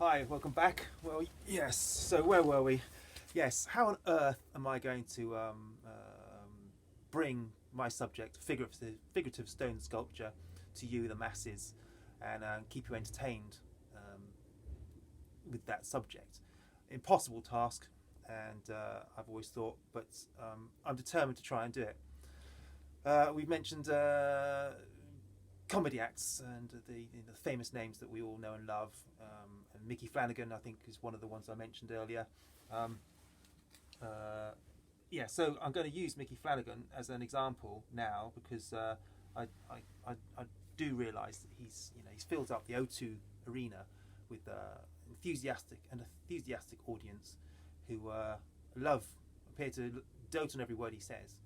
Hi, welcome back. Well, yes, so where were we? Yes, how on earth am I going to bring my subject, figurative stone sculpture, to you, the masses, and keep you entertained with that subject? Impossible task, and I've always thought, but I'm determined to try and do it. We've mentioned comedy acts and the famous names that we all know and love. And Micky Flanagan, I think, is one of the ones I mentioned earlier. Yeah, so I'm going to use Micky Flanagan as an example now because I do realise that he's filled up the O2 arena with enthusiastic audience who appear to dote on every word he says.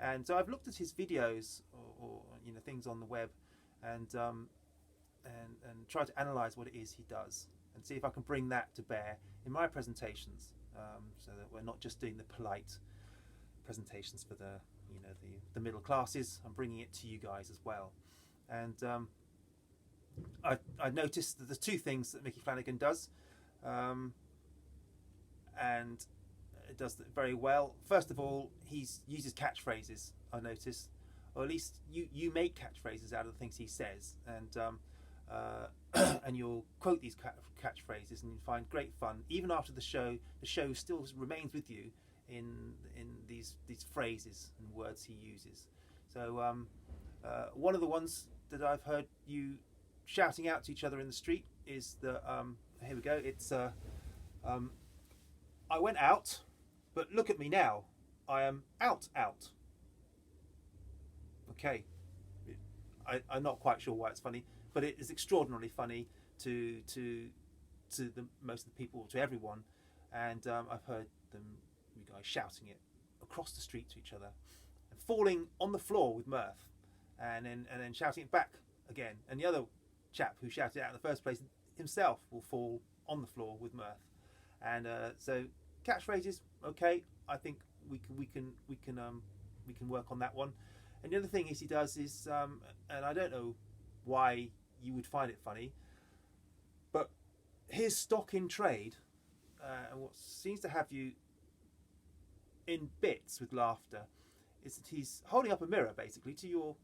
And so I've looked at his videos or things on the web, and try to analyse what it is he does and see if I can bring that to bear in my presentations, so that we're not just doing the polite presentations for the middle classes. I'm bringing it to you guys as well. And I noticed that there's two things that Micky Flanagan does, and it does it very well. First of all, he uses catchphrases, I noticed, or at least you make catchphrases out of the things he says, and and you'll quote these catchphrases, and you find great fun even after the show. The show still remains with you in these phrases and words he uses. So one of the ones that I've heard you shouting out to each other in the street is the here we go. It's I went out, but look at me now. I am out. Okay, I'm not quite sure why it's funny, but it is extraordinarily funny to the most of the people, to everyone, and I've heard you guys shouting it across the street to each other, and falling on the floor with mirth, and then shouting it back again. And the other chap who shouted it out in the first place himself will fall on the floor with mirth. And so catchphrases, okay, I think we can work on that one. And the other thing he does is, and I don't know why you would find it funny, but his stock in trade, and what seems to have you in bits with laughter, is that he's holding up a mirror basically to your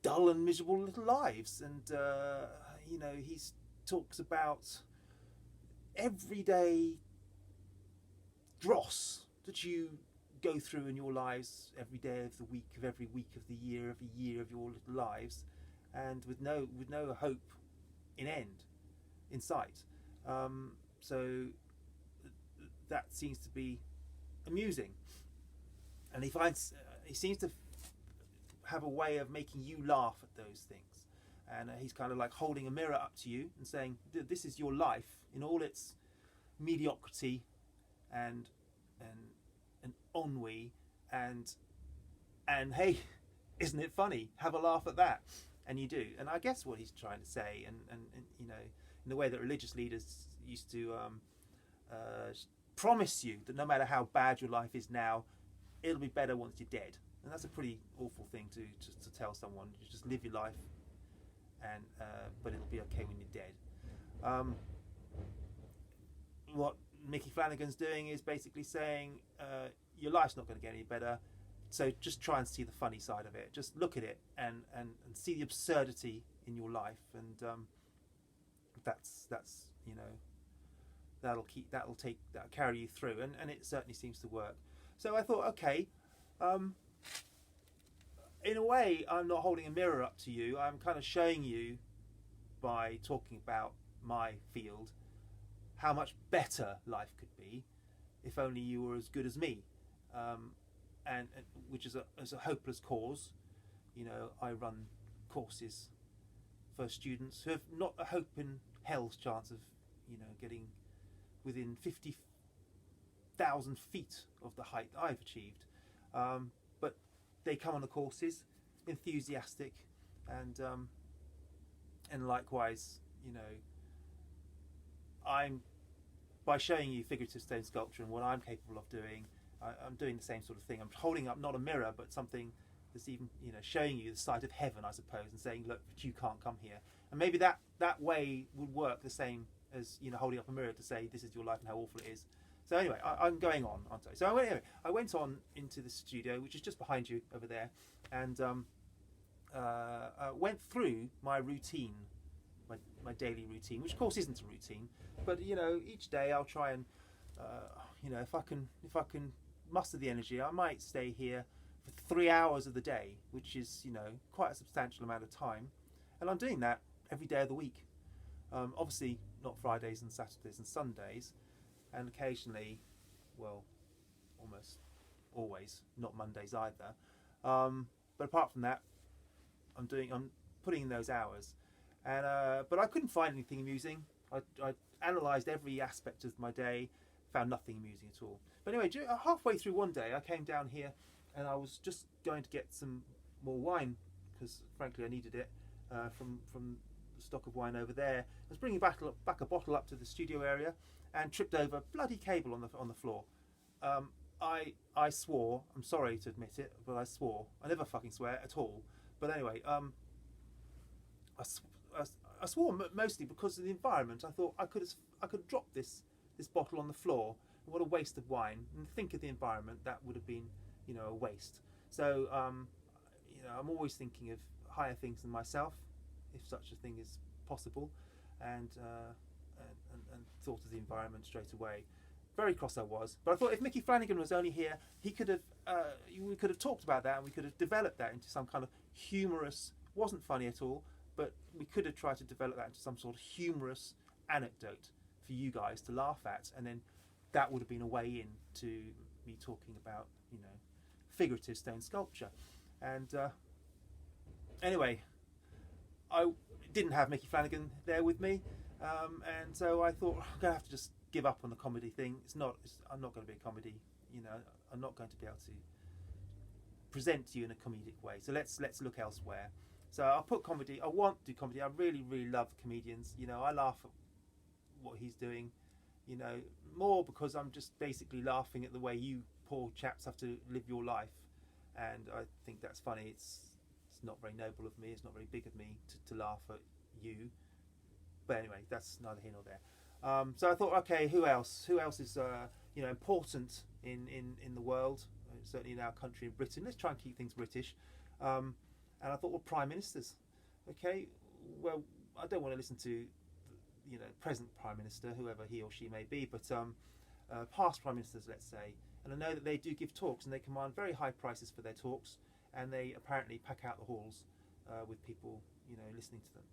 dull and miserable little lives. And he talks about everyday dross that you go through in your lives every day of the week, of every week of the year, every year of your little lives, and with no hope in sight. So that seems to be amusing, and he seems to have a way of making you laugh at those things. And he's kind of like holding a mirror up to you and saying, "This is your life in all its mediocrity and ennui, and hey, isn't it funny? Have a laugh at that." And you do. And I guess what he's trying to say, and in the way that religious leaders used to promise you that no matter how bad your life is now, it'll be better once you're dead. And that's a pretty awful thing to tell someone. You just live your life, and but it'll be okay when you're dead. What Micky Flanagan's doing is basically saying your life's not going to get any better, so just try and see the funny side of it. Just look at it and see the absurdity in your life, and that's that'll carry you through, and it certainly seems to work. So I thought, okay, in a way, I'm not holding a mirror up to you. I'm kind of showing you, by talking about my field, how much better life could be if only you were as good as me, and which is a hopeless cause. I run courses for students who have not a hope in hell's chance of getting within 50,000 feet of the height that I've achieved, but they come on the courses enthusiastic, and likewise, I'm, by showing you figurative stone sculpture and what I'm capable of doing, I'm doing the same sort of thing. I'm holding up not a mirror, but something that's even showing you the sight of heaven, I suppose, and saying, look, but you can't come here. And maybe that way would work the same as, you know, holding up a mirror to say this is your life and how awful it is. So anyway, I'm going on, aren't I? So I went on into the studio, which is just behind you over there, and went through my routine, my daily routine, which of course isn't a routine, but you know, each day I'll try and you know, if I can muster the energy, I might stay here for 3 hours of the day, which is, you know, quite a substantial amount of time, and I'm doing that every day of the week. Obviously not Fridays and Saturdays and Sundays, and occasionally, well, almost always not Mondays either. But apart from that, I'm putting in those hours, and but I couldn't find anything amusing. I analysed every aspect of my day, found nothing amusing at all. But anyway, halfway through one day, I came down here, and I was just going to get some more wine because, frankly, I needed it from the stock of wine over there. I was bringing back a bottle up to the studio area, and tripped over a bloody cable on the floor. I swore. I'm sorry to admit it, but I swore. I never fucking swear at all. But anyway, I swore mostly because of the environment. I thought I could have dropped this bottle on the floor. What a waste of wine! And think of the environment. That would have been, you know, a waste. So you know, I'm always thinking of higher things than myself, if such a thing is possible, and thought of the environment straight away. Very cross I was, but I thought if Micky Flanagan was only here, he could have we could have talked about that, and we could have developed that into some kind of humorous. Wasn't funny at all, but we could have tried to develop that into some sort of humorous anecdote for you guys to laugh at, and then that would have been a way in to me talking about, you know, figurative stone sculpture. And anyway, I didn't have Micky Flanagan there with me, and so I thought I'm going to have to just give up on the comedy thing. I'm not going to be a comedy, you know. I'm not going to be able to present to you in a comedic way. So let's look elsewhere. So I'll put comedy. I want to do comedy. I really love comedians. You know, I laugh at what he's doing. You know, more because I'm just basically laughing at the way you poor chaps have to live your life, and I think that's funny. It's not very noble of me. It's not very big of me to laugh at you. But anyway, that's neither here nor there. So I thought, okay, who else? Who else is you know, important in the world? Certainly in our country, in Britain. Let's try and keep things British. And I thought, well, prime ministers. Okay, well, I don't want to listen to, you know, present prime minister, whoever he or she may be, but past prime ministers, let's say. And I know that they do give talks, and they command very high prices for their talks, and they apparently pack out the halls with people, you know, listening to them.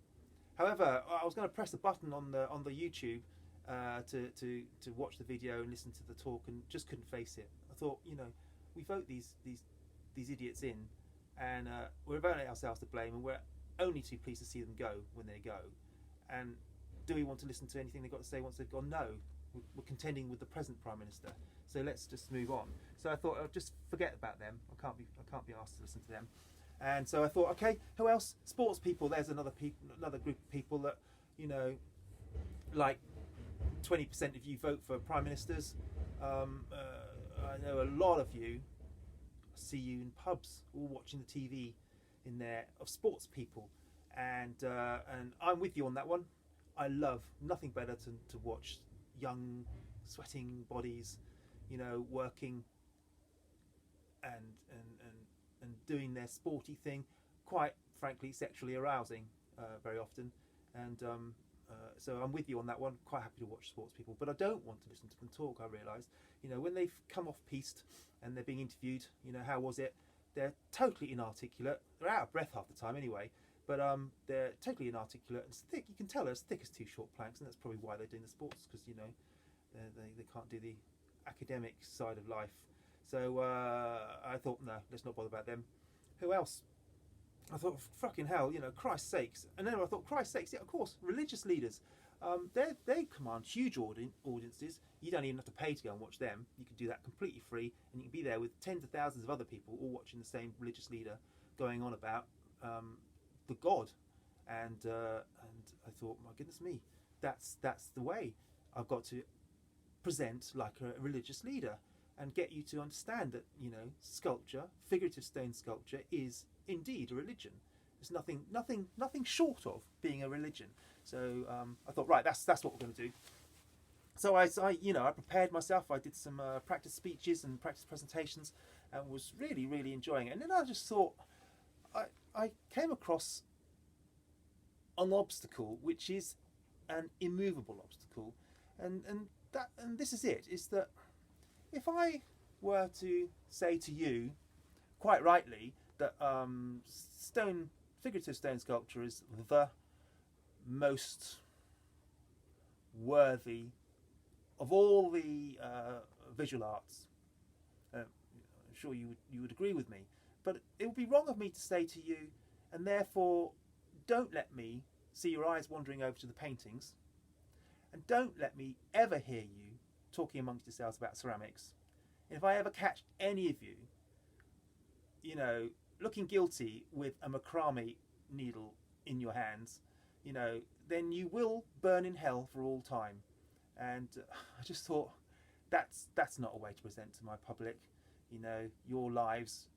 However, I was going to press a button on the YouTube to watch the video and listen to the talk, and just couldn't face it. I thought, you know, we vote these idiots in, and we're only ourselves to blame, and we're only too pleased to see them go when they go. And do we want to listen to anything they've got to say once they've gone? No. We're contending with the present prime minister, so let's just move on. So I thought, I'll just forget about them. I can't be asked to listen to them. And so I thought, okay, who else? Sports people. There's another group of people that, you know, like 20% of you vote for prime ministers. I know a lot of you. See you in pubs, all watching the TV in there, of sports people, and I'm with you on that one. I love nothing better to watch young, sweating bodies, you know, working and doing their sporty thing, quite frankly sexually arousing very often, and so I'm with you on that one. Quite happy to watch sports people, but I don't want to listen to them talk. I realise, you know, when they've come off piste and they're being interviewed, you know, how was it? They're totally inarticulate. They're out of breath half the time anyway, but they're totally inarticulate and thick. You can tell they're as thick as two short planks, and that's probably why they're doing the sports, because, you know, they can't do the academic side of life. So I thought, no, let's not bother about them. Who else? I thought, fucking hell, you know, Christ's sakes. And then I thought, Christ's sakes, yeah, of course, religious leaders. They command huge audiences. You don't even have to pay to go and watch them. You can do that completely free, and you can be there with tens of thousands of other people all watching the same religious leader going on about the God. And I thought, my goodness me, that's the way. I've got to present like a religious leader and get you to understand that, you know, sculpture, figurative stone sculpture, is indeed a religion, It's nothing short of being a religion. So I thought, right, that's what we're going to do. So I prepared myself. I did some practice speeches and practice presentations, and was really, really enjoying it. And then I just thought, I came across an obstacle, which is an immovable obstacle, and this is it. Is that if I were to say to you, quite rightly, that figurative stone sculpture is the most worthy of all the visual arts, I'm sure you would agree with me. But it would be wrong of me to say to you, and therefore don't let me see your eyes wandering over to the paintings, and don't let me ever hear you talking amongst yourselves about ceramics. And if I ever catch any of you, looking guilty with a macrame needle in your hands, then you will burn in hell for all time. And I just thought, that's not a way to present to my public. Your lives,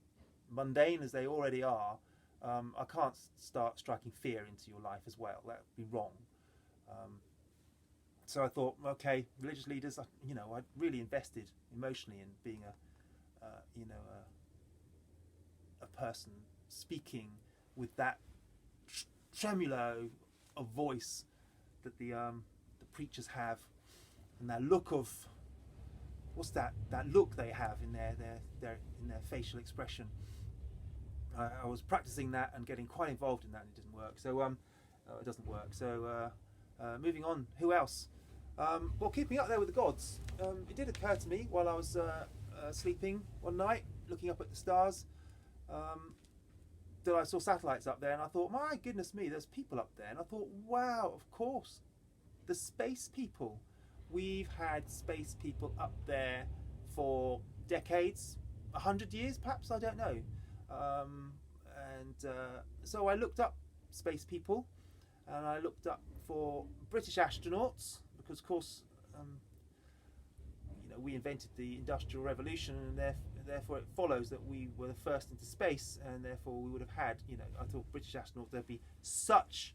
mundane as they already are, I can't start striking fear into your life as well. That would be wrong. So I thought, okay, religious leaders, I really invested emotionally in being a person speaking with that tremulo of voice that the preachers have, and that look of that look they have in their facial expression. I was practicing that and getting quite involved in that, and it didn't work. So it doesn't work. So moving on. Who else? Well, keeping up there with the gods. It did occur to me while I was sleeping one night, looking up at the stars, that I saw satellites up there, and I thought, my goodness me, there's people up there. And I thought, wow, of course, the space people. We've had space people up there for decades, 100 years perhaps, I don't know. So I looked up space people, and I looked up for British astronauts, because of course we invented the Industrial Revolution, and therefore it follows that we were the first into space, and therefore we would have had, I thought British astronauts, there'd be such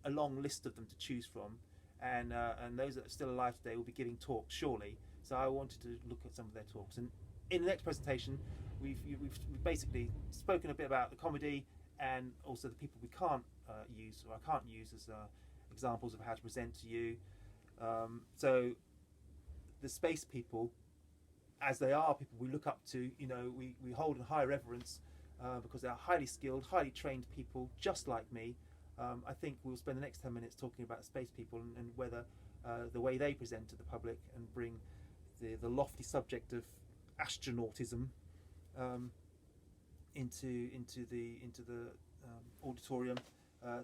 a long list of them to choose from, and those that are still alive today will be giving talks surely. So I wanted to look at some of their talks, and in the next presentation we've basically spoken a bit about the comedy, and also the people we can't use, or I can't use as examples of how to present to you. So the space people, as they are people we look up to, we hold in high reverence, because they're highly skilled, highly trained people just like me. I think we'll spend the next 10 minutes talking about space people, and whether the way they present to the public and bring the lofty subject of astronautism into the auditorium.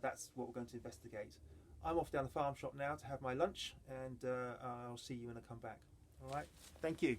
That's what we're going to investigate. I'm off down the farm shop now to have my lunch, and I'll see you when I come back. All right, thank you.